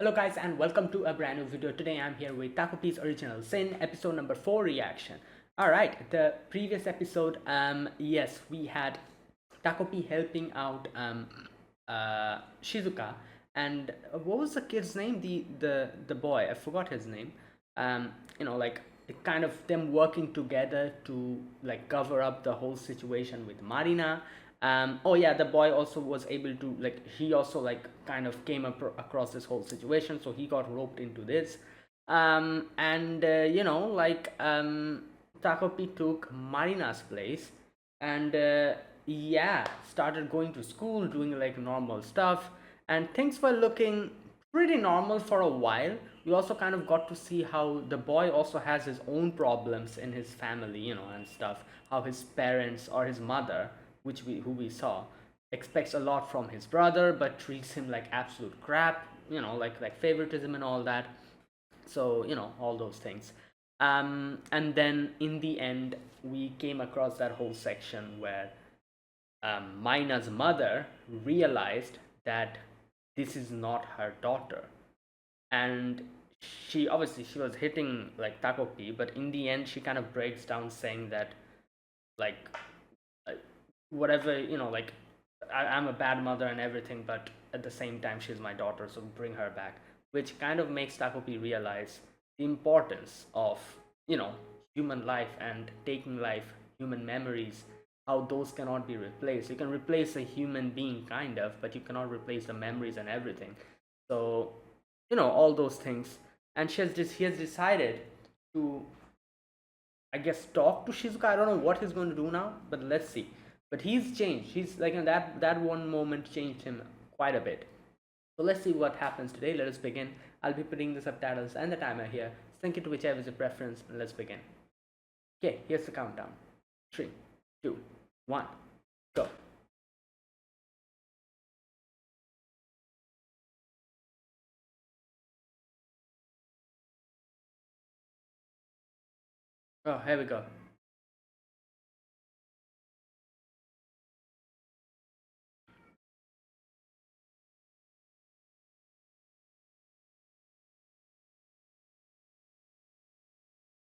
Hello guys and welcome to a brand new video. Today I'm here with Takopi's Original Sin episode number 4 reaction. Alright, the previous episode, yes, we had Takopi helping out Shizuka, and what was the kid's name? The boy, I forgot his name. Like it kind of them working together to like cover up the whole situation with Marina. Oh yeah, the boy also was able to like he also like kind of came across this whole situation, so he got roped into this. And Takopi took Marina's place, and yeah, started going to school, doing like normal stuff, and things were looking pretty normal for a while. We also kind of got to see how the boy also has his own problems in his family, and stuff. How his parents or his mother, who we saw, expects a lot from his brother, but treats him like absolute crap. Like favoritism and all that. So all those things. And then in the end, we came across that whole section where Mina's mother realized that this is not her daughter, and she was hitting like Takopi, but in the end she kind of breaks down saying that like uh, whatever like I'm a bad mother and everything, but at the same time she's my daughter, so bring her back, which kind of makes Takopi realize the importance of you know human life and taking life, human memories, how those cannot be replaced. You can replace a human being kind of, but you cannot replace the memories and everything. So all those things. And he has decided to, I guess, talk to Shizuka. I don't know what he's going to do now, but let's see. But he's changed. He's like that one moment changed him quite a bit. So let's see what happens today. Let us begin. I'll be putting the subtitles and the timer here. Sync it to whichever is your preference, and let's begin. Okay, here's the countdown. 3, 2, 1, go. Oh, here we go.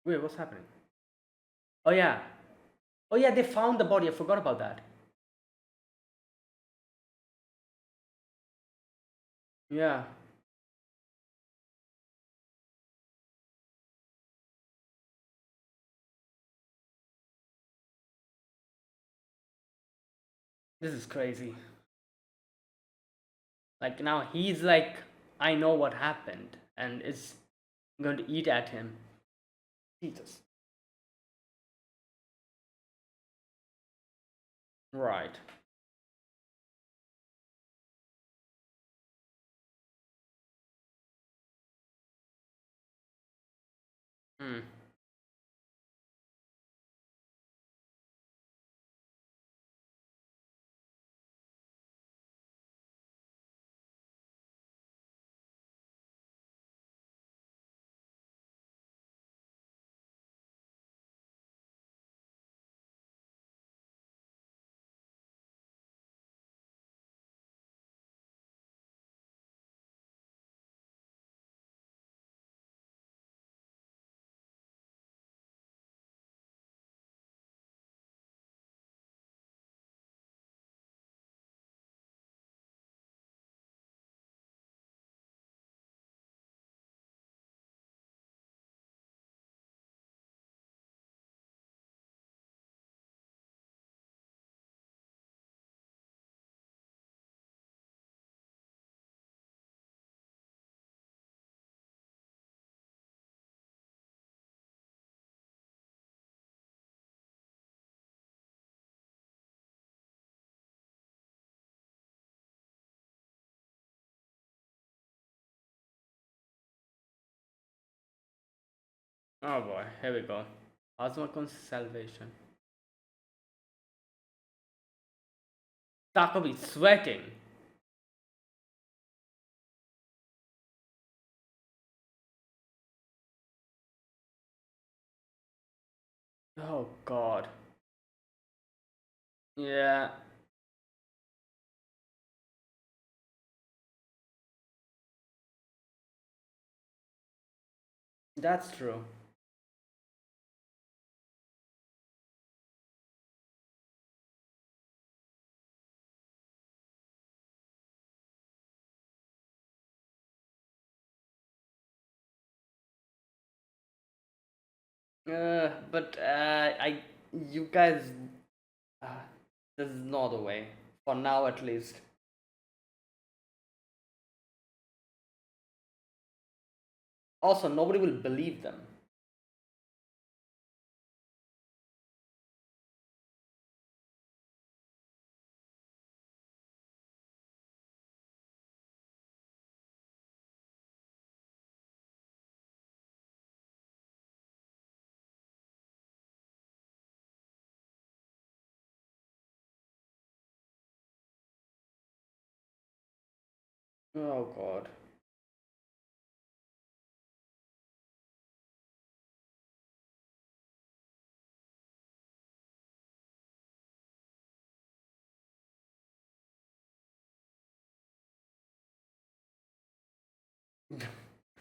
Wait, what's happening? Oh yeah. Oh yeah, they found the body. I forgot about that. Yeah. This is crazy. Like now he's like, I know what happened, and is going to eat at him. Jesus. Right. Hmm. Oh boy, here we go. Osmocon's salvation. Takobi sweating. Oh god. Yeah. That's true. But you guys, uh, this is not the way. For now, at least. Also, nobody will believe them. Oh God.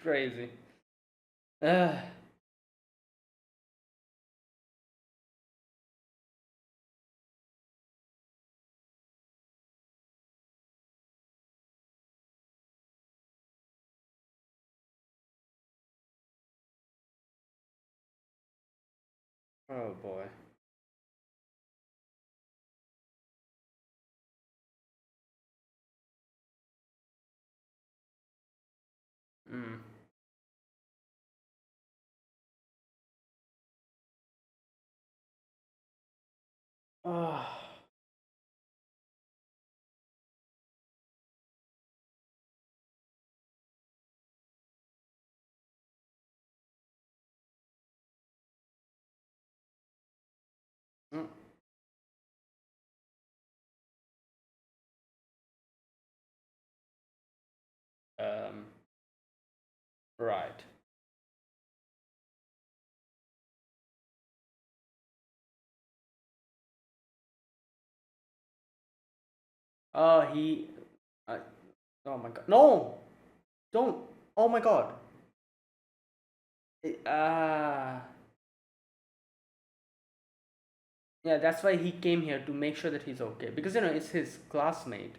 Crazy. Uh, oh boy. Mm. Oh. Mm. Um. Right. He. Uh, oh my God. No! Don't. Oh my God. Yeah, that's why he came here to make sure that he's okay. Because, it's his classmate.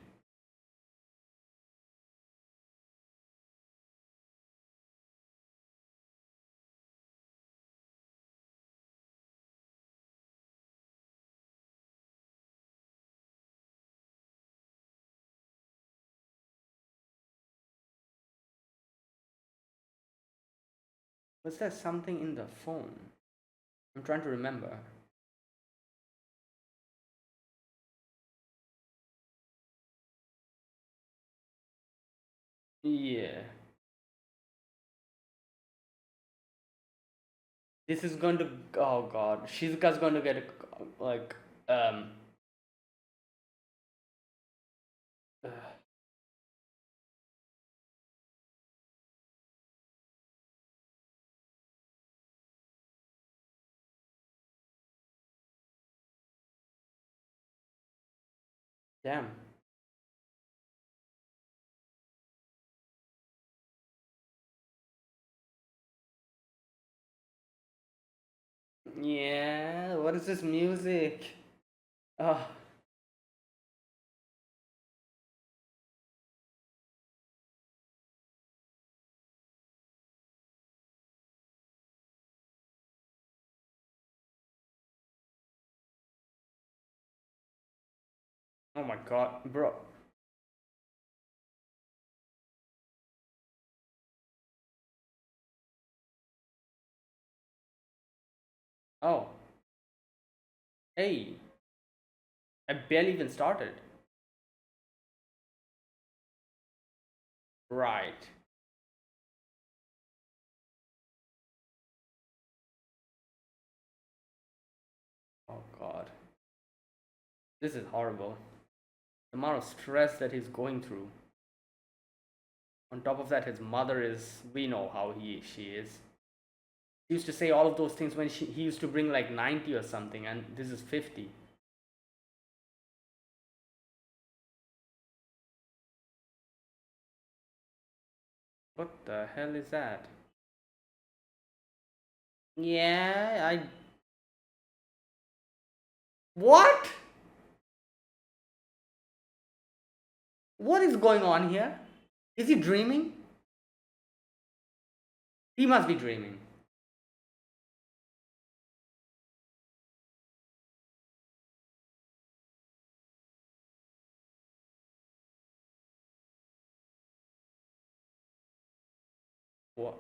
Was there something in the phone? I'm trying to remember. Yeah. This is going to. Oh God. Shizuka's going to get, like. Um. uh, Damn. Yeah. What is this music? Oh. Oh my God, bro. Oh. Hey. I barely even started. Right. Oh God. This is horrible. The amount of stress that he's going through. On top of that, his mother is. We know how she is. He used to say all of those things when he used to bring like 90 or something, and this is 50. What the hell is that? Yeah, I. What? What is going on here? Is he dreaming? He must be dreaming. What?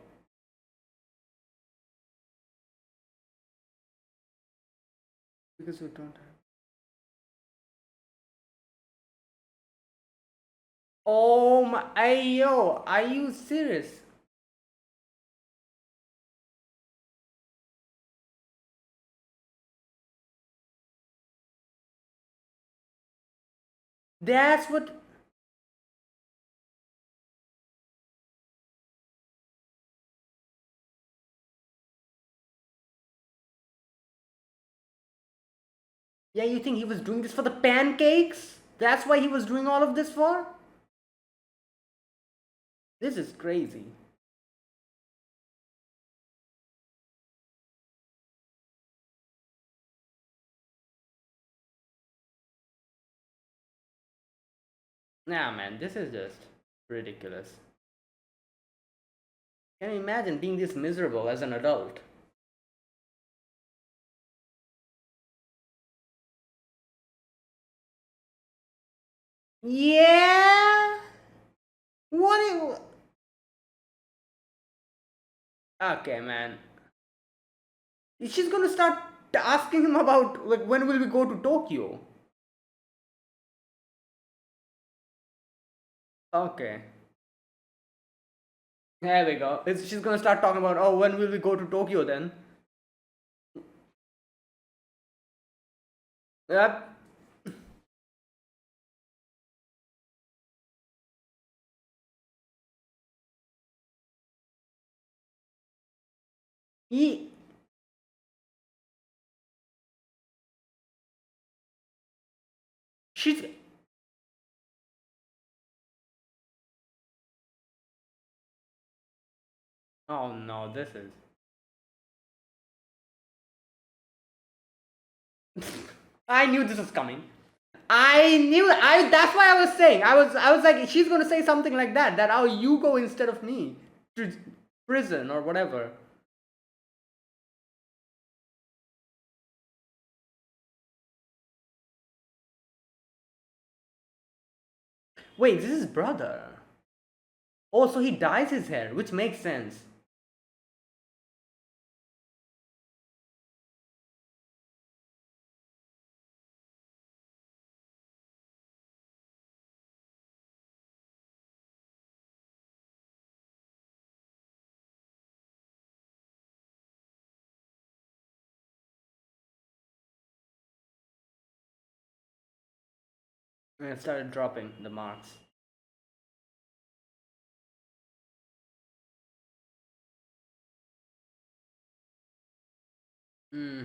Because we don't have. Oh my. Ayo, are you serious? That's what. Yeah, you think he was doing this for the pancakes? That's why he was doing all of this for? This is crazy. Nah, man, this is just ridiculous. Can you imagine being this miserable as an adult? Yeah. What? Okay, man. She's gonna start asking him about like when will we go to Tokyo? Okay. There we go. She's gonna start talking about, oh, when will we go to Tokyo then? Yep. He, she's. Oh no, this is. I knew this was coming. I knew. I. That's why I was saying. I was like, she's gonna say something like that. That oh, you go instead of me to prison or whatever. Wait, this is his brother. Oh, so he dyes his hair, which makes sense. And it started dropping the marks. Hmm.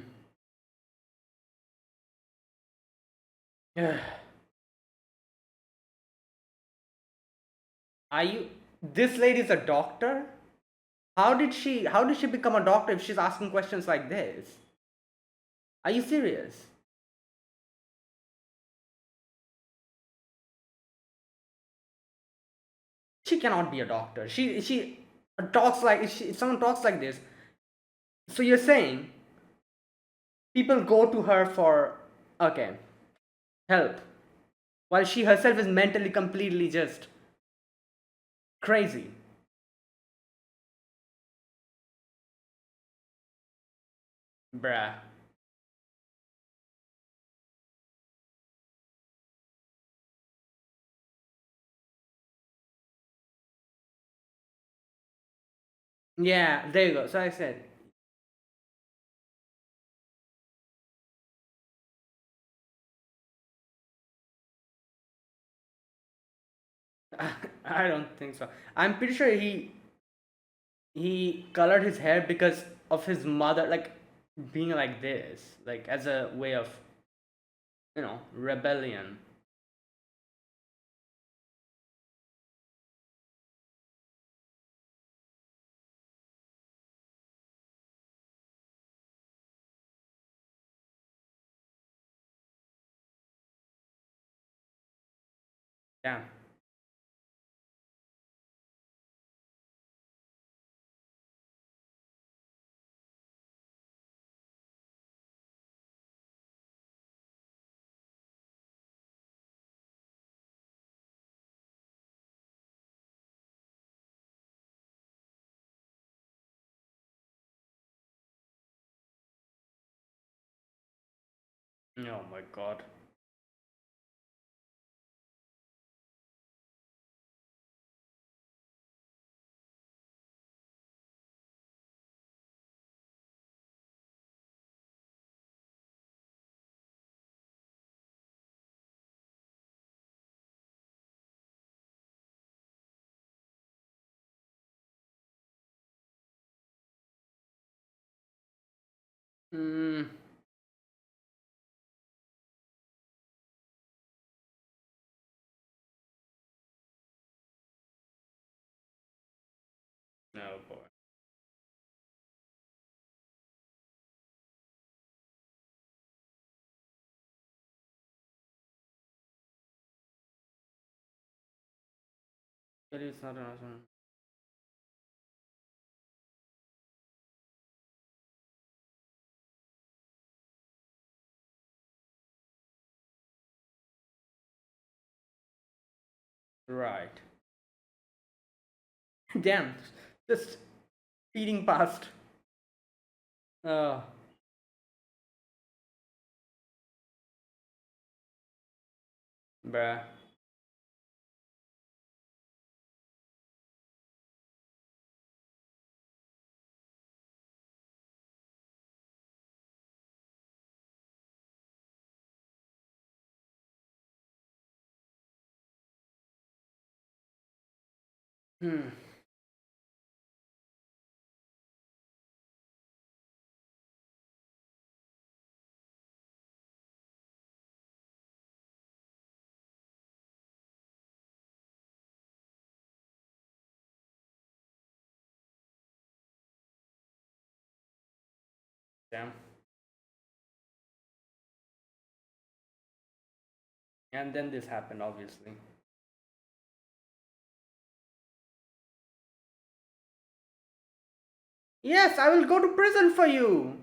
Are you? This lady's a doctor. How did she? How did she become a doctor if she's asking questions like this? Are you serious? She cannot be a doctor. She talks like if someone talks like this. So you're saying people go to her for okay help, while she herself is mentally completely just crazy. Bruh. Yeah, there you go. So I said, I don't think so. I'm pretty sure he colored his hair because of his mother, like being like this, like as a way of rebellion. Damn. Oh my god. Hmm. Oh boy. But it's not awesome. Right. Damn. Just speeding past. Oh, bruh. Hmm. Damn. And then this happened, obviously. Yes, I will go to prison for you.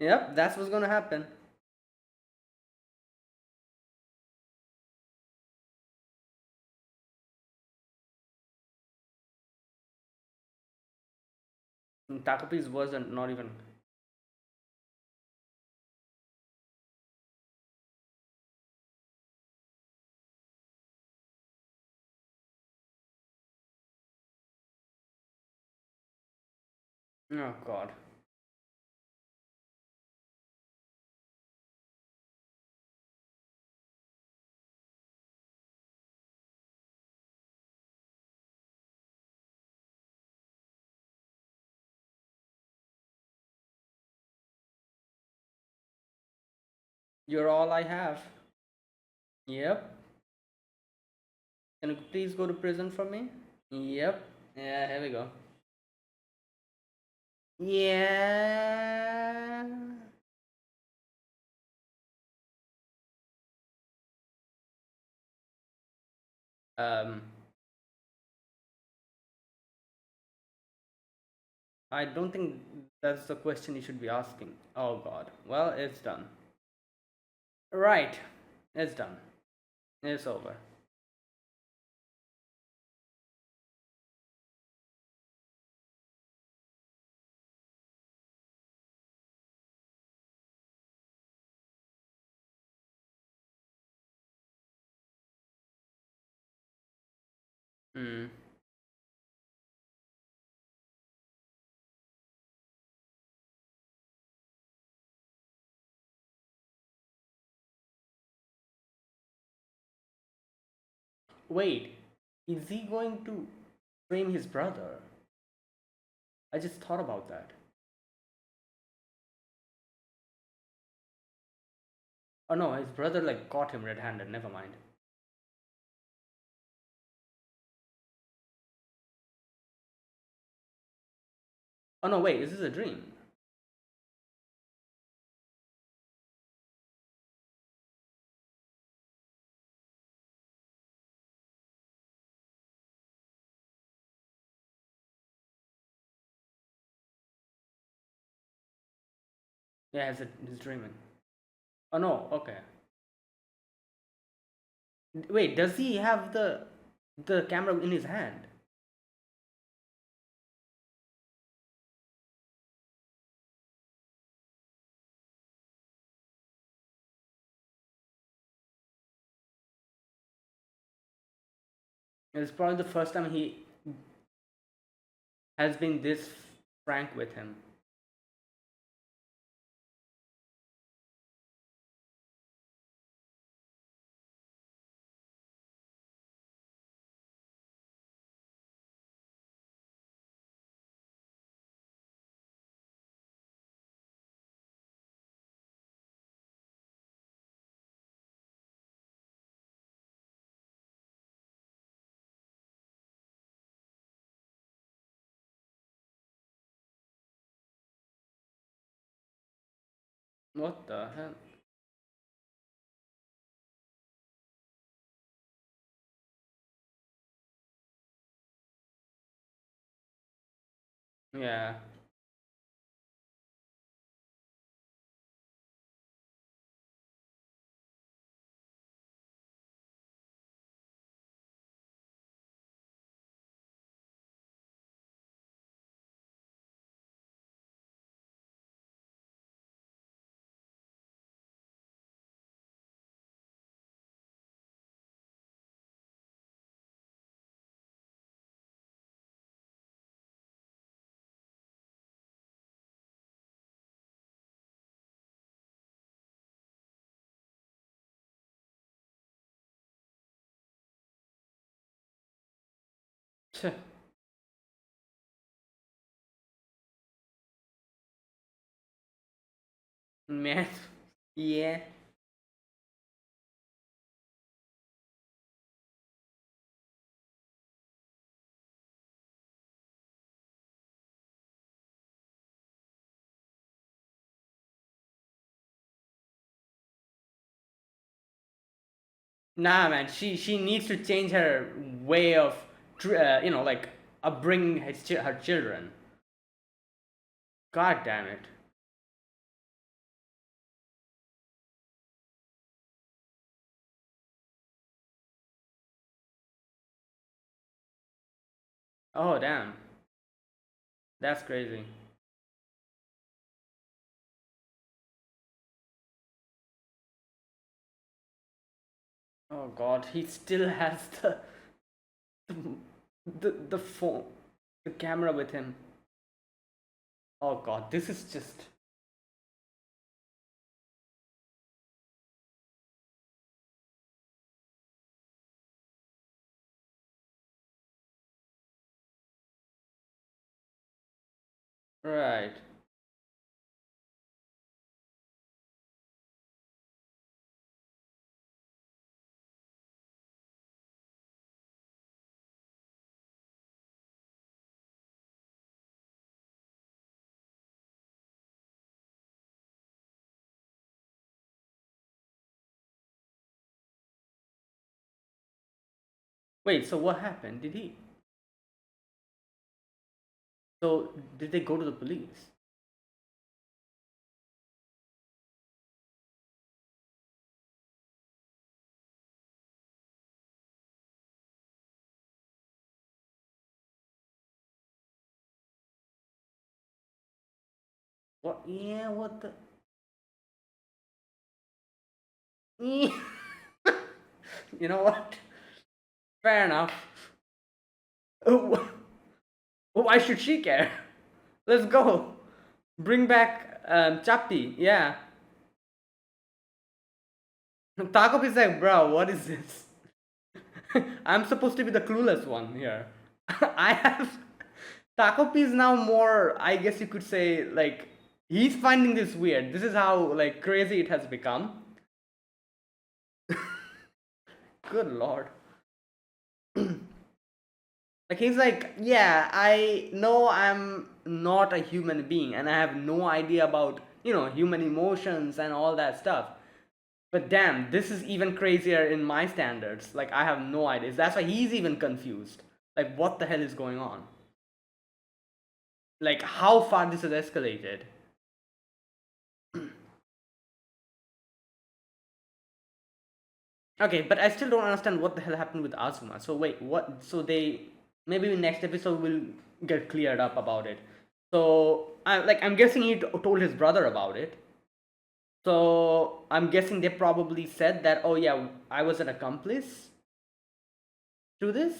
Yep, that's what's gonna happen. Takopi is worse than not even. Oh god. You're all I have. Yep. Can you please go to prison for me? Yep. Yeah, here we go. Yeah. Um, I don't think that's the question you should be asking. Oh god. Well, it's done. Right. It's done. It's over. Hmm. Wait. Is he going to frame his brother? I just thought about that. Oh no, his brother like caught him red-handed. Never mind. Oh no, wait. Is this a dream? Yeah, he's dreaming. Oh no, okay. Wait, does he have the camera in his hand? It's probably the first time he has been this frank with him. What the hell? Yeah. Man. Yeah. Nah, man. She needs to change her way of, like upbringing her children. God damn it. Oh damn. That's crazy. Oh god, he still has the the phone, the camera with him. Oh god, this is just right. Wait, so what happened? So did they go to the police? What? Yeah, what the? You know what? Fair enough. Oh, why should she care? Let's go. Bring back Chappy. Yeah. Takopi is like, bro, what is this? I'm supposed to be the clueless one here. I have. Takopi is now more, I guess you could say, like, he's finding this weird. This is how, like, crazy it has become. Good lord. Like he's like, yeah, I know I'm not a human being and I have no idea about, human emotions and all that stuff. But damn, this is even crazier in my standards. Like I have no idea. That's why he's even confused. Like what the hell is going on? Like how far this has escalated. Okay, but I still don't understand what the hell happened with Azuma. So wait, what? So they maybe in next episode will get cleared up about it. So I'm guessing he told his brother about it. So I'm guessing they probably said that, oh yeah, I was an accomplice to this.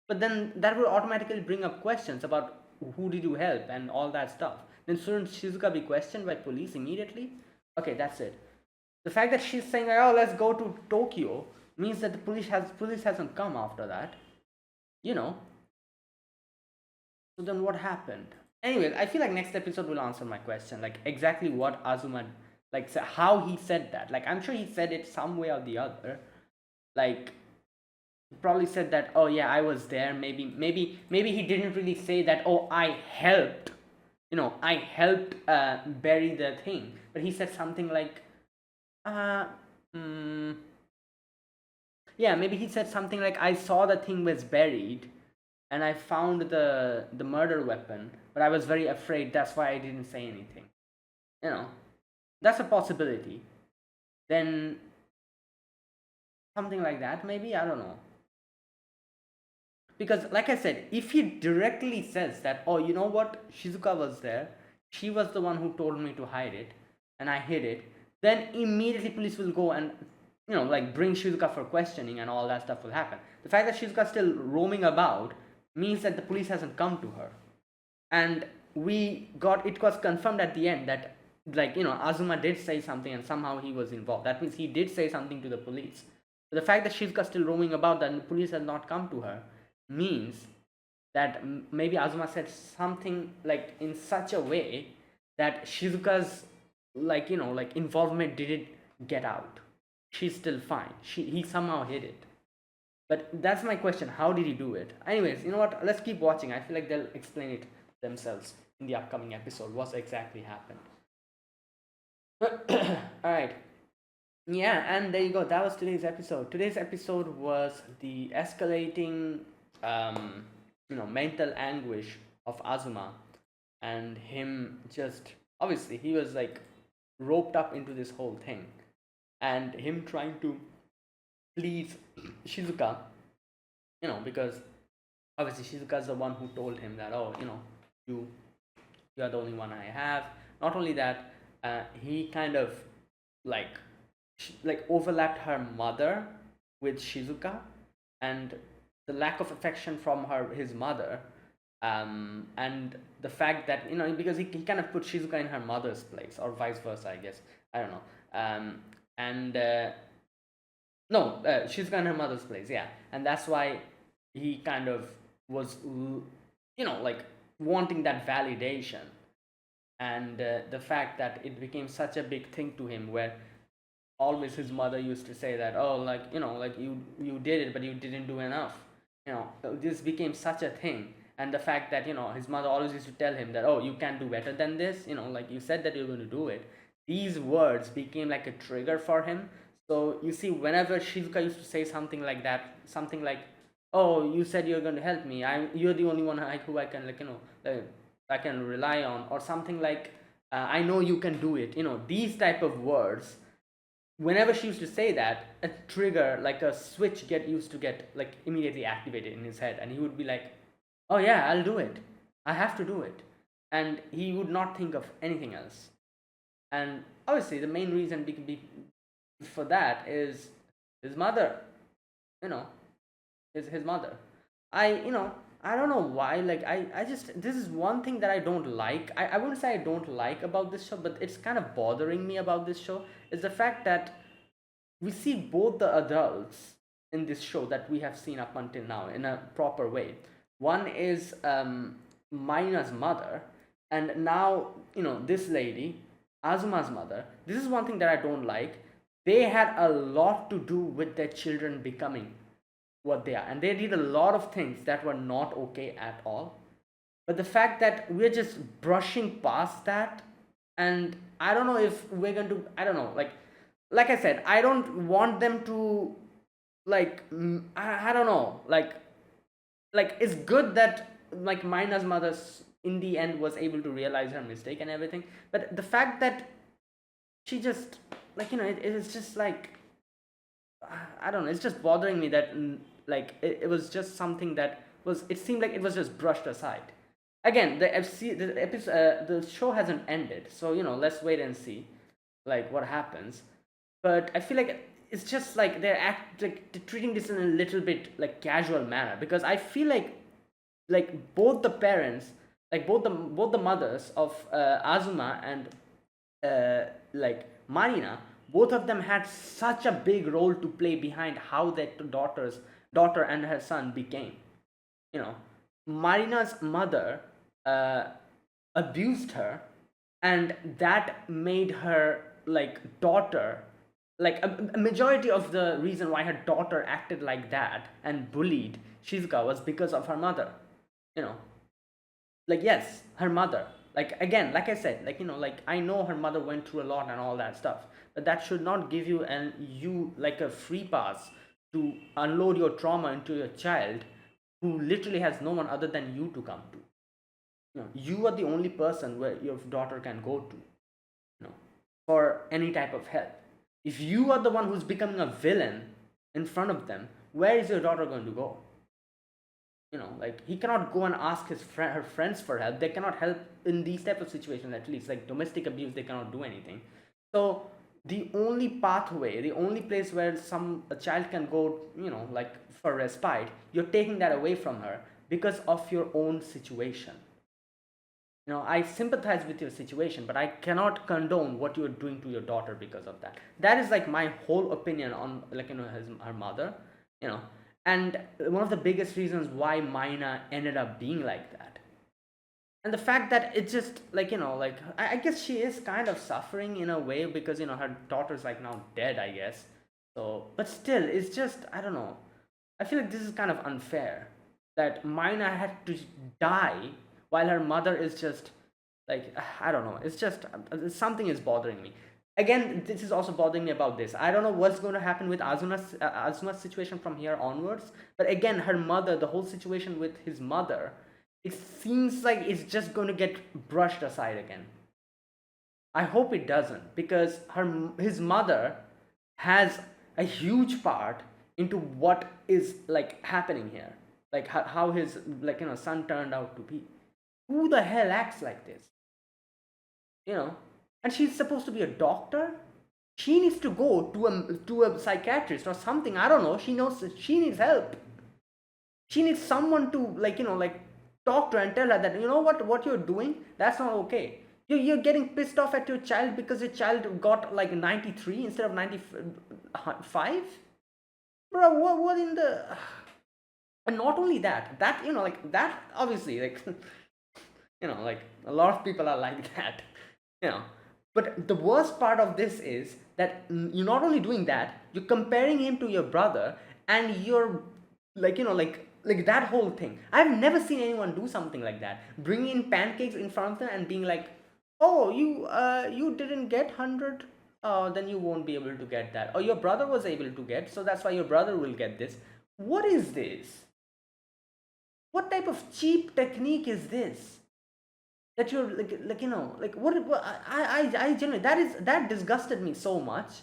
But then that will automatically bring up questions about who did you help and all that stuff. Then shouldn't Shizuka be questioned by police immediately? Okay, that's it. The fact that she's saying, oh, let's go to Tokyo, means that the police hasn't come after that. You know. So then what happened? Anyways, I feel like next episode will answer my question, like exactly what Azuma, like how he said that. Like I'm sure he said it some way or the other. Like probably said that, oh yeah, I was there. Maybe he didn't really say that, oh I helped, I helped bury the thing, but he said something like, uh mm, yeah, maybe he said something like, I saw the thing was buried and I found the murder weapon, but I was very afraid, that's why I didn't say anything. you know that's a possibility. Then something like that, maybe, I don't know. Because like I said, if he directly says that, oh, you know what, Shizuka was there, she was the one who told me to hide it and I hid it, then immediately police will go and like bring Shizuka for questioning and all that stuff will happen. The fact that Shizuka is still roaming about means that the police hasn't come to her. And it was confirmed at the end that, like, Azuma did say something and somehow he was involved. That means he did say something to the police. But the fact that Shizuka still roaming about and the police has not come to her means that maybe Azuma said something like in such a way that Shizuka's, like involvement didn't get out. She's still fine. He somehow hid it. But that's my question. How did he do it? Anyways, you know what? Let's keep watching. I feel like they'll explain it themselves in the upcoming episode. What exactly happened? All right. Yeah, and there you go. That was today's episode. Today's episode was the escalating, mental anguish of Azuma, and him just obviously he was like roped up into this whole thing, and him trying to please Shizuka, because obviously Shizuka's the one who told him that, oh, you you are the only one I have. Not only that, he kind of like overlapped her mother with Shizuka, and the lack of affection from his mother, and the fact that, because he kind of put Shizuka in her mother's place, or vice versa, I guess. I don't know. And no, Shizuka in her mother's place, yeah, and that's why he kind of was, like wanting that validation, and the fact that it became such a big thing to him, where always his mother used to say that, oh, like, like you did it but you didn't do enough. This became such a thing, and the fact that, his mother always used to tell him that, oh, you can do better than this, like you said that you're going to do it. These words became like a trigger for him. So you see, whenever Shizuka used to say something like that, something like, oh, you said you're going to help me, you're the only one who I can, like, I can rely on, or something like, I know you can do it, these type of words. Whenever she used to say that, a trigger, like a switch, get like immediately activated in his head, and he would be like, oh yeah, I'll do it, I have to do it, and he would not think of anything else. And obviously the main reason for that is his mother. you know is his mother. I don't know why, like, I just, this is one thing that I don't like. I wouldn't say I don't like about this show, but it's kind of bothering me about this show, is the fact that we see both the adults in this show that we have seen up until now in a proper way. One is Mina's mother, and now, this lady, Azuma's mother. This is one thing that I don't like. They had a lot to do with their children becoming what they are, and they did a lot of things that were not okay at all. But the fact that we're just brushing past that, and I don't know if we're going to, I don't know, like I said, I don't want them to, like, I don't know, like it's good that, like, Mina's mother in the end was able to realize her mistake and everything, but the fact that she just, like, it is just like, I don't know. It's just bothering me that like it was just something that was. It seemed like it was just brushed aside. Again, the episode, the show hasn't ended, so let's wait and see, like what happens. But I feel like it's just like they're treating this in a little bit like casual manner, because I feel like both the parents, like both the mothers of Azuma and like Marina, both of them had such a big role to play behind how that daughter and her son became. You know, Marina's mother uh, abused her, and that made her like daughter, like a majority of the reason why her daughter acted like that and bullied Shizuka was because of her mother. You know, like, yes, her mother, like, again, like I said, like, like, I know her mother went through a lot and all that stuff, but that should not give you like a free pass to unload your trauma into your child, who literally has no one other than you to come to. You are the only person where your daughter can go to, for any type of help. If you are the one who's becoming a villain in front of them, where is your daughter going to go? Like, he cannot go and ask her friends for help. They cannot help in these type of situations. At least like domestic abuse, they cannot do anything. So the only pathway, the only place where a child can go, like, for respite, you're taking that away from her because of your own situation. I sympathize with your situation, but I cannot condone what you're doing to your daughter because of that. That is like my whole opinion on, like, her mother. you know and one of the biggest reasons why Mina ended up being like that, and the fact that it's just like, like, I guess she is kind of suffering in a way, because her daughter's like now dead, I guess. So, but still, it's just, I don't know, I feel like this is kind of unfair that Mina had to die while her mother is just like, I don't know. It's just something is bothering me. Again, this is also bothering me about this. I don't know what's going to happen with Azuma's situation from here onwards. But again, her mother, the whole situation with his mother, it seems like it's just going to get brushed aside again. I hope it doesn't, because his mother has a huge part into what is like happening here, like how his, like, son turned out to be. Who the hell acts like this? you know and she's supposed to be a doctor. She needs to go to a psychiatrist or something. I don't know. She knows that she needs help. She needs someone to, like, like, talk to her and tell her that, what you're doing, that's not okay. You're getting pissed off at your child because your child got like 93 instead of 95. Bro, what in the. And not only that, like, that obviously, like, like, a lot of people are like that. you know but the worst part of this is that, you're not only doing that, you're comparing him to your brother, and you're, like, like that whole thing. I've never seen anyone do something like that, bring in pancakes in front of them and being like, oh, you didn't get 100. Then you won't be able to get that, or your brother was able to get, so that's why your brother will get this. What is this? What type of cheap technique is this? That you're like, like, what I genuinely, that disgusted me so much.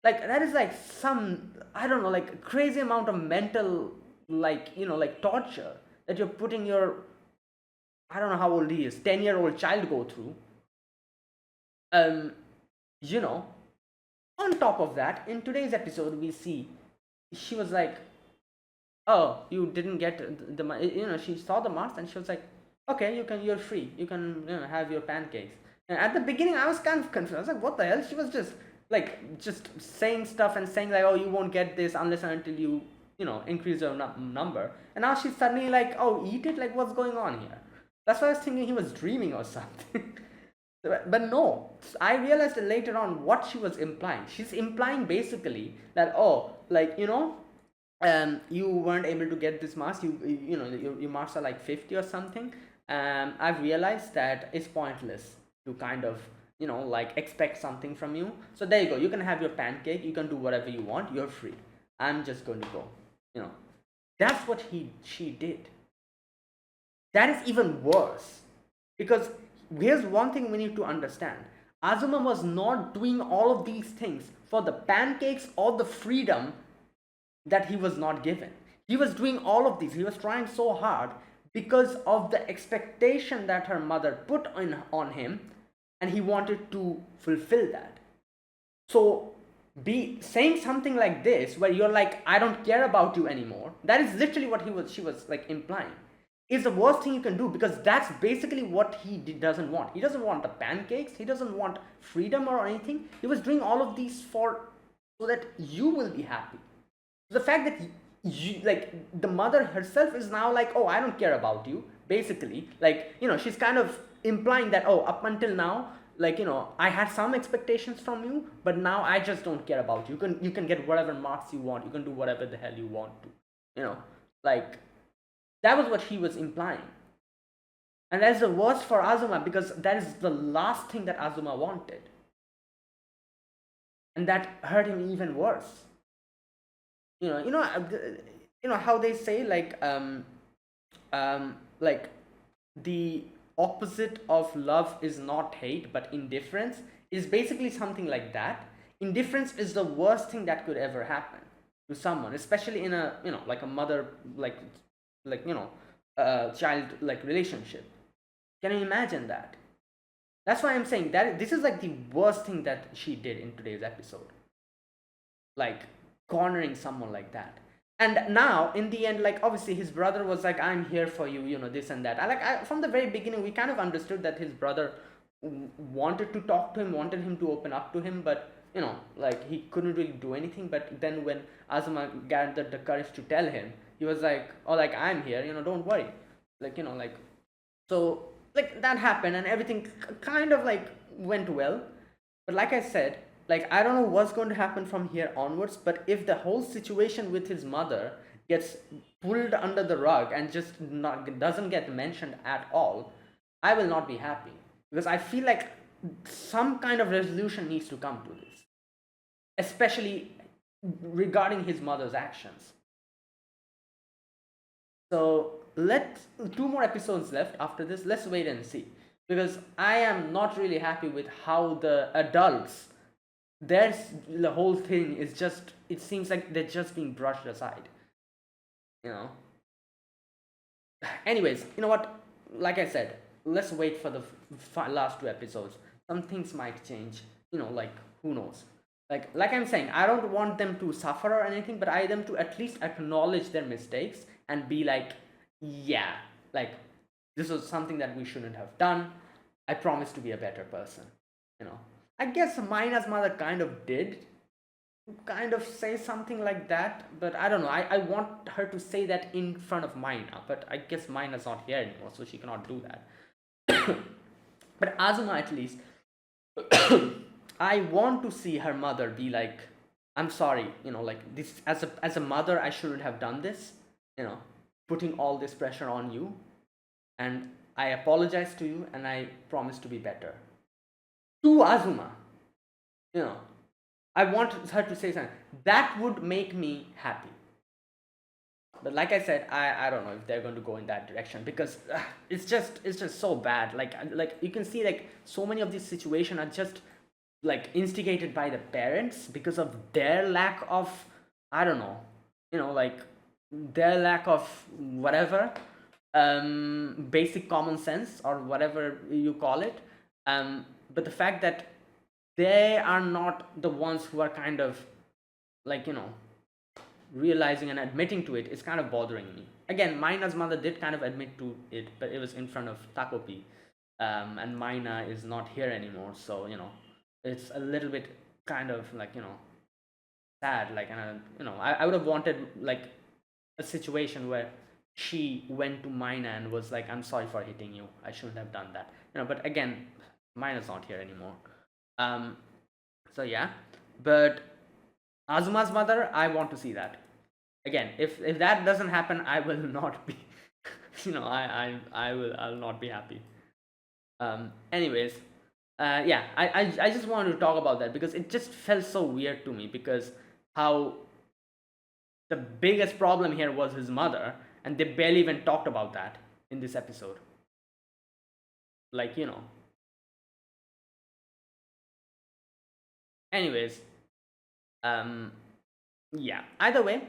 Like, that is like some, I don't know, like, crazy amount of mental, like, like, torture that you're putting your, I don't know how old he is, 10-year-old child go through. um you know on top of that, in today's episode, we see she was like, oh, you didn't get she saw the mask and she was like, okay, you're free, you can, have your pancakes. And at the beginning, I was kind of confused. I was like, what the hell? She was just like, just saying stuff and saying like, oh, you won't get this unless and until you, increase your number. And now she's suddenly like, oh, eat it. Like, what's going on here? That's why I was thinking he was dreaming or something. But no, I realized later on what she was implying. She's implying basically that, oh, like, you weren't able to get this mask. Your marks are like 50 or something. I've realized that it's pointless to kind of, like, expect something from you. So there you go. You can have your pancake. You can do whatever you want. You're free. I'm just going to go. You know, that's what she did. That is even worse, because here's one thing we need to understand. Azuma was not doing all of these things for the pancakes or the freedom that he was not given. He was doing all of these. He was trying so hard because of the expectation that her mother put on him, and he wanted to fulfill that. So, be saying something like this, where you're like, I don't care about you anymore, that is literally what she was like implying, is the worst thing you can do, because that's basically what doesn't want. He doesn't want the pancakes, he doesn't want freedom or anything. He was doing all of these for so that you will be happy. The fact that like the mother herself is now like, oh, I don't care about you, basically, like, she's kind of implying that, oh, up until now, like, I had some expectations from you, but now I just don't care about you. You can get whatever marks you want, you can do whatever the hell you want to, like, that was what he was implying. And that's the worst for Azuma, because that is the last thing that Azuma wanted, and that hurt him even worse. you know you know uh, how they say, like the opposite of love is not hate but indifference, is basically something like that. Indifference is the worst thing that could ever happen to someone, especially in a, like a mother, like child like relationship. Can you imagine that? That's why I'm saying that this is like the worst thing that she did in today's episode, like cornering someone like that. And now in the end, like, obviously his brother was like, I'm here for you, this and that. From the very beginning we kind of understood that his brother wanted to talk to him, wanted him to open up to him, but like, he couldn't really do anything. But then when Azuma gathered the courage to tell him, he was like, oh, like, I'm here, don't worry, like, like, so, like, that happened, and everything kind of like went well. But like I said, like, I don't know what's going to happen from here onwards, but if the whole situation with his mother gets pulled under the rug and just not doesn't get mentioned at all, I will not be happy, because I feel like some kind of resolution needs to come to this, especially regarding his mother's actions. So let two more episodes left after this. Let's wait and see, because I am not really happy with how the adults, there's the whole thing is just, it seems like they're just being brushed aside. You know. Anyways, you know what? Like I said, let's wait for the last two episodes. Some things might change. Like, who knows? Like I'm saying, I don't want them to suffer or anything, but I want them to at least acknowledge their mistakes and be like, yeah, like, this was something that we shouldn't have done. I promise to be a better person. I guess Mina's mother kind of did kind of say something like that, but I don't know. I want her to say that in front of Mina, but I guess Mina's not here anymore, so she cannot do that. But Azuma, at least, I want to see her mother be like, I'm sorry, like, this, as a mother, I shouldn't have done this, putting all this pressure on you, and I apologize to you, and I promise to be better. To Azuma, you know, I want her to say something that would make me happy. But like I said, I don't know if they're going to go in that direction, because it's just so bad. Like you can see, like, so many of these situations are just like instigated by the parents because of their lack of, I don't know, like, their lack of whatever, basic common sense or whatever you call it. But the fact that they are not the ones who are kind of, like, realizing and admitting to it is kind of bothering me. Again, Mina's mother did kind of admit to it, but it was in front of Takopi, and Mina is not here anymore, so it's a little bit kind of like, sad. Like, and I would have wanted, like, a situation where she went to Mina and was like, I'm sorry for hitting you, I shouldn't have done that, but again, Mina's not here anymore. So yeah, but Azuma's mother, I want to see that. Again, if that doesn't happen, I will not be, I'll not be happy. Anyways, yeah, I just wanted to talk about that because it just felt so weird to me, because how the biggest problem here was his mother, and they barely even talked about that in this episode. Like, Anyways, um, yeah. Either way,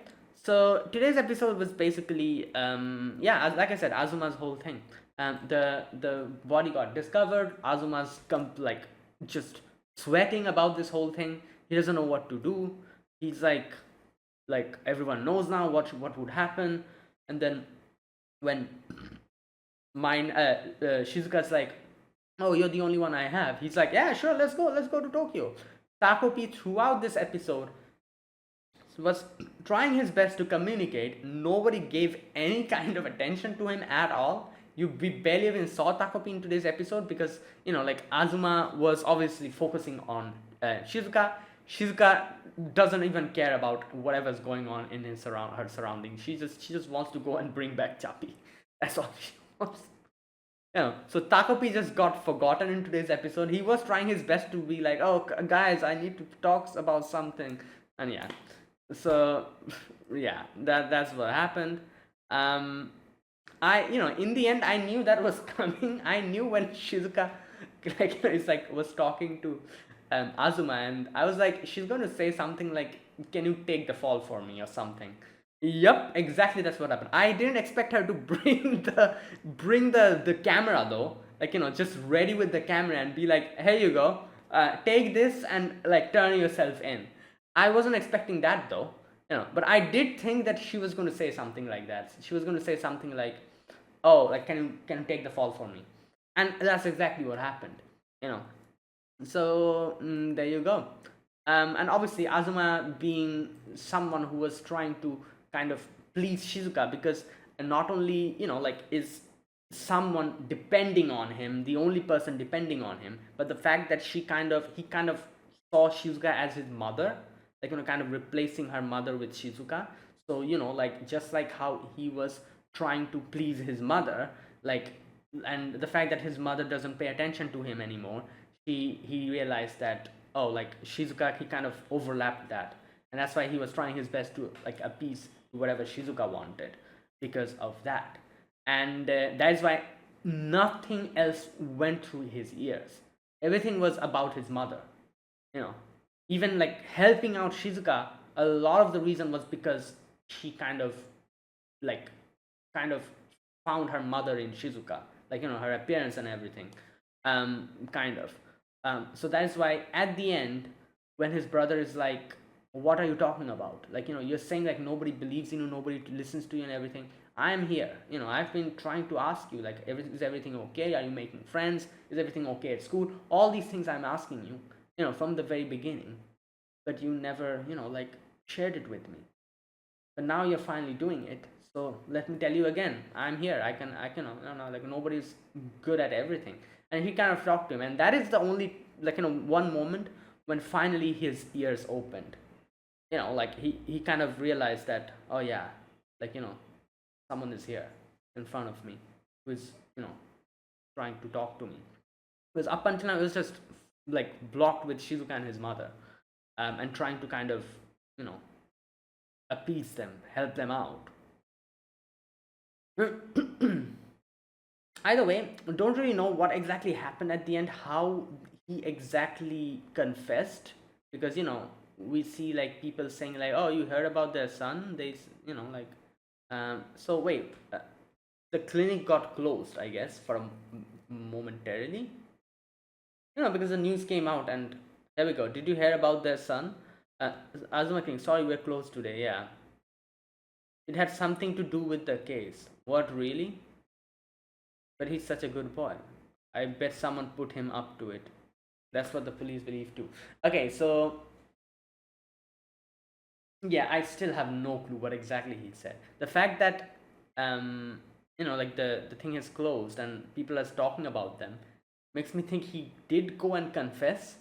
so today's episode was basically like I said, Azuma's whole thing. The body got discovered. Azuma's like just sweating about this whole thing. He doesn't know what to do. He's like everyone knows now what would happen. And then when Shizuka's like, oh, you're the only one I have. He's like, yeah, sure, let's go to Tokyo. Takopi throughout this episode was trying his best to communicate. Nobody gave any kind of attention to him at all. We barely even saw Takopi in today's episode because like Azuma was obviously focusing on Shizuka. Shizuka doesn't even care about whatever's going on in her surroundings. She just wants to go and bring back Chappie. That's all she wants. Yeah, so Takopi just got forgotten in today's episode. He was trying his best to be like, "Oh, guys, I need to talk about something," and yeah, so yeah, that's what happened. Um, in the end, I knew that was coming. I knew when Shizuka, it's like was talking to Azuma, and I was like, she's going to say something like, "Can you take the fall for me?" or something. Yep, exactly. That's what happened. I didn't expect her to bring the camera though. Like just ready with the camera and be like, "Here you go. Take this and like turn yourself in." I wasn't expecting that though. But I did think that she was going to say something like that. She was going to say something like, "Oh, like can you take the fall for me?" And that's exactly what happened. You know. So there you go. And obviously Azuma being someone who was trying to kind of please Shizuka because not only like is someone depending on him, the only person depending on him, but the fact that he kind of saw Shizuka as his mother, like kind of replacing her mother with Shizuka. So like just like how he was trying to please his mother, like, and the fact that his mother doesn't pay attention to him anymore, he realized that, oh, like Shizuka, he kind of overlapped that, and that's why he was trying his best to like appease whatever Shizuka wanted because of that. And that is why nothing else went through his ears. Everything was about his mother. you know Even like helping out Shizuka, a lot of the reason was because she like kind of found her mother in Shizuka, like her appearance and everything, kind of. So that is why at the end, when his brother is like, "What are you talking about? Like you're saying like nobody believes in you, nobody listens to you and everything. I am here. I've been trying to ask you like, is everything okay? Are you making friends? Is everything okay at school? All these things I'm asking you, from the very beginning, but you never like shared it with me, but now you're finally doing it. So let me tell you again, I'm here. I can like nobody's good at everything." And he kind of talked to him, and that is the only like one moment when finally his ears opened. Like he kind of realized that, oh yeah, like someone is here in front of me who is trying to talk to me, because up until now it was just like blocked with Shizuka and his mother, and trying to kind of you know appease them, help them out. Either way, don't really know what exactly happened at the end, how he exactly confessed, because we see like people saying like, "Oh, you heard about their son?" Like, so wait, the clinic got closed, I guess, for momentarily, because the news came out, and there we go. Did you hear about their son? Azuma King, sorry, we're closed today. Yeah, it had something to do with the case. What, really? But he's such a good boy. I bet someone put him up to it. That's what the police believe too. Okay, so yeah, I still have no clue what exactly he said. The fact that like the thing is closed and people are talking about them makes me think he did go and confess,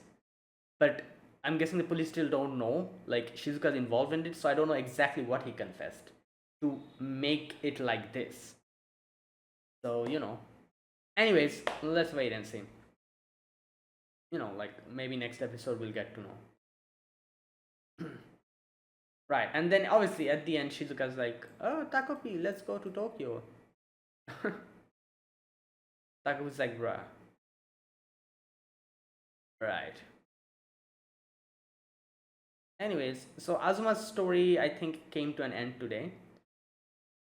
but I'm guessing the police still don't know. Like Shizuka's involved in it, so I don't know exactly what he confessed to make it like this. So anyways, let's wait and see. Like maybe next episode we'll get to know. Right, and then obviously at the end Shizuka's like, "Oh, Takopi, let's go to Tokyo." Takopi's like, "Bruh, right." Anyways, so Azuma's story I think came to an end today.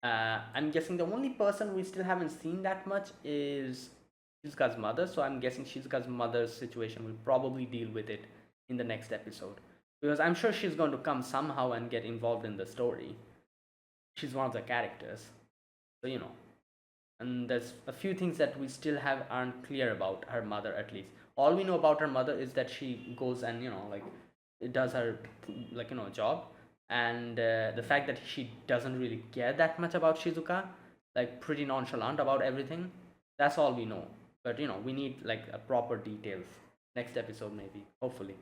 I'm guessing the only person we still haven't seen that much is Shizuka's mother. So I'm guessing Shizuka's mother's situation will probably deal with it in the next episode. Because I'm sure she's going to come somehow and get involved in the story. She's one of the characters. So, and there's a few things that we still have aren't clear about her mother at least. All we know about her mother is that she goes and, like, it does her, like, job, and the fact that she doesn't really care that much about Shizuka, like pretty nonchalant about everything. That's all we know. But we need like a proper details next episode maybe, hopefully.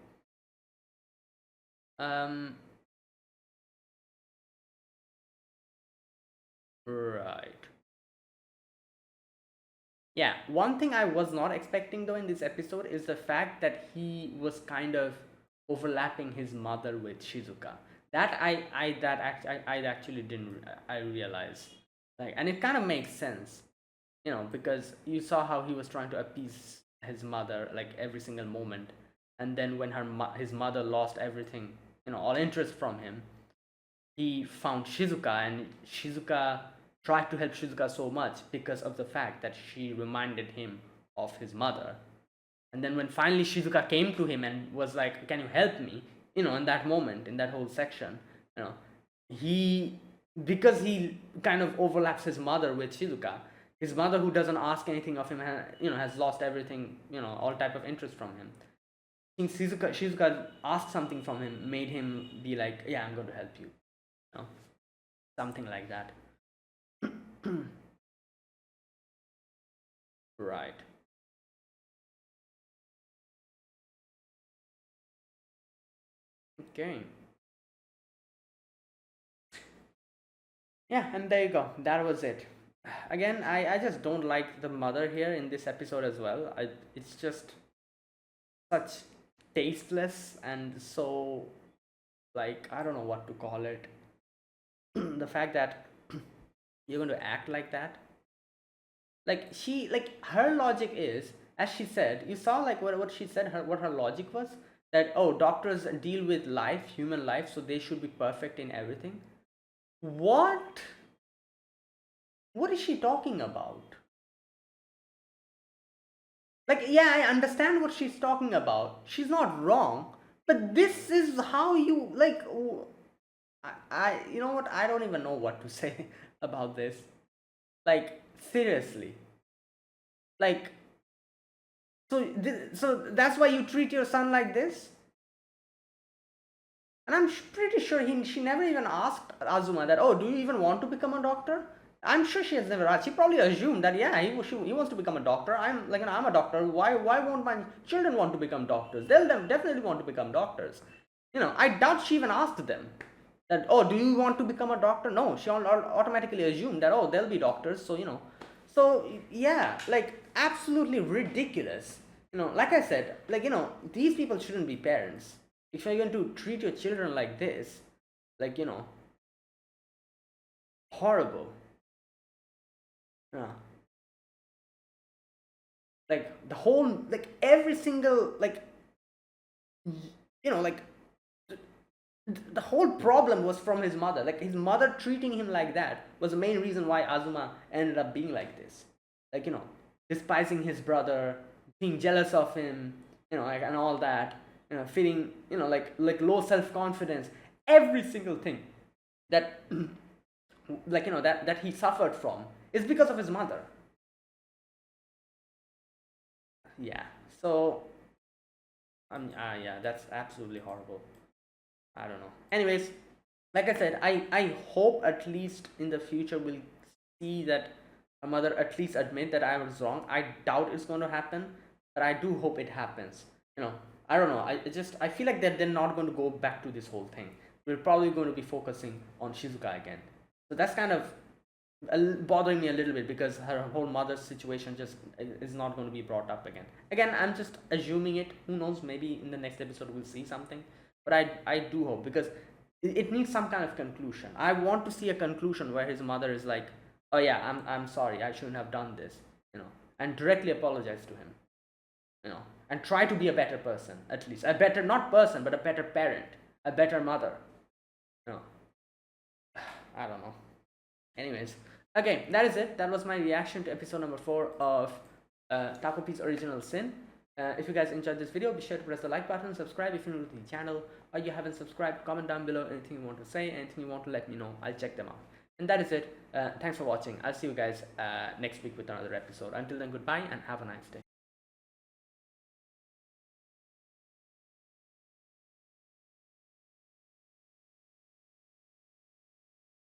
um right. Yeah, one thing I was not expecting though in this episode is the fact that he was kind of overlapping his mother with Shizuka. That I actually didn't I realize. Like, and it kind of makes sense, because you saw how he was trying to appease his mother like every single moment, and then when his mother lost everything, all interest from him, he found Shizuka, and Shizuka tried to help Shizuka so much because of the fact that she reminded him of his mother. And then when finally Shizuka came to him and was like, "Can you help me?" In that moment, in that whole section, you know, he because he kind of overlaps his mother with Shizuka. His mother, who doesn't ask anything of him, has lost everything, all type of interest from him. I think Shizuka asked something from him, made him be like, "Yeah, I'm going to help you." You know, something like that. Right. Okay. Yeah, and there you go. That was it. Again, I just don't like the mother here in this episode as well. It's just such tasteless and so, like, I don't know what to call it. The fact that you're going to act like that. Like, her logic is, as she said, you saw like what she said, what her logic was, that, oh, doctors deal with life, human life, so they should be perfect in everything. What? What is she talking about? Like, yeah, I understand what she's talking about. She's not wrong, but this is how you like. You know what? I don't even know what to say about this. Like, seriously. Like, so that's why you treat your son like this. And I'm pretty sure she never even asked Azuma that, oh, do you even want to become a doctor? I'm sure she has never asked. She probably assumed that, yeah, he wants to become a doctor. I'm like, I'm a doctor. Why won't my children want to become doctors? They'll definitely want to become doctors. I doubt she even asked them that, oh, do you want to become a doctor? No, she automatically assumed that, oh, they'll be doctors. So, so yeah, like, absolutely ridiculous. Like I said, like, these people shouldn't be parents. If you're going to treat your children like this, like, horrible. Yeah. Like, the whole, like, every single, like, like, the whole problem was from his mother. Like, his mother treating him like that was the main reason why Azuma ended up being like this. Like, despising his brother, being jealous of him, like, and all that. Feeling, like low self confidence. Every single thing that, like, that he suffered from is because of his mother. Yeah. So, yeah, that's absolutely horrible. I don't know. Anyways, like I said, I hope at least in the future we'll see that my mother at least admit that I was wrong. I doubt it's going to happen, but I do hope it happens. I don't know. I feel like that they're not going to go back to this whole thing. We're probably going to be focusing on Shizuka again. So that's kind of bothering me a little bit because her whole mother's situation just is not going to be brought up again. Again, I'm just assuming it. Who knows? Maybe in the next episode we'll see something. But I do hope, because it needs some kind of conclusion. I want to see a conclusion where his mother is like, "Oh yeah, I'm sorry. I shouldn't have done this," and directly apologize to him, and try to be a better person, at least a better, not person, but a better parent. a better mother. No, I don't know. Anyways, okay, that is it. That was my reaction to episode number 4 of Takopi's Original Sin. If you guys enjoyed this video, be sure to press the like button, subscribe if you're new to the channel, or you haven't subscribed. Comment down below anything you want to say, anything you want to let me know. I'll check them out. And that is it. Thanks for watching. I'll see you guys next week with another episode. Until then, goodbye and have a nice day.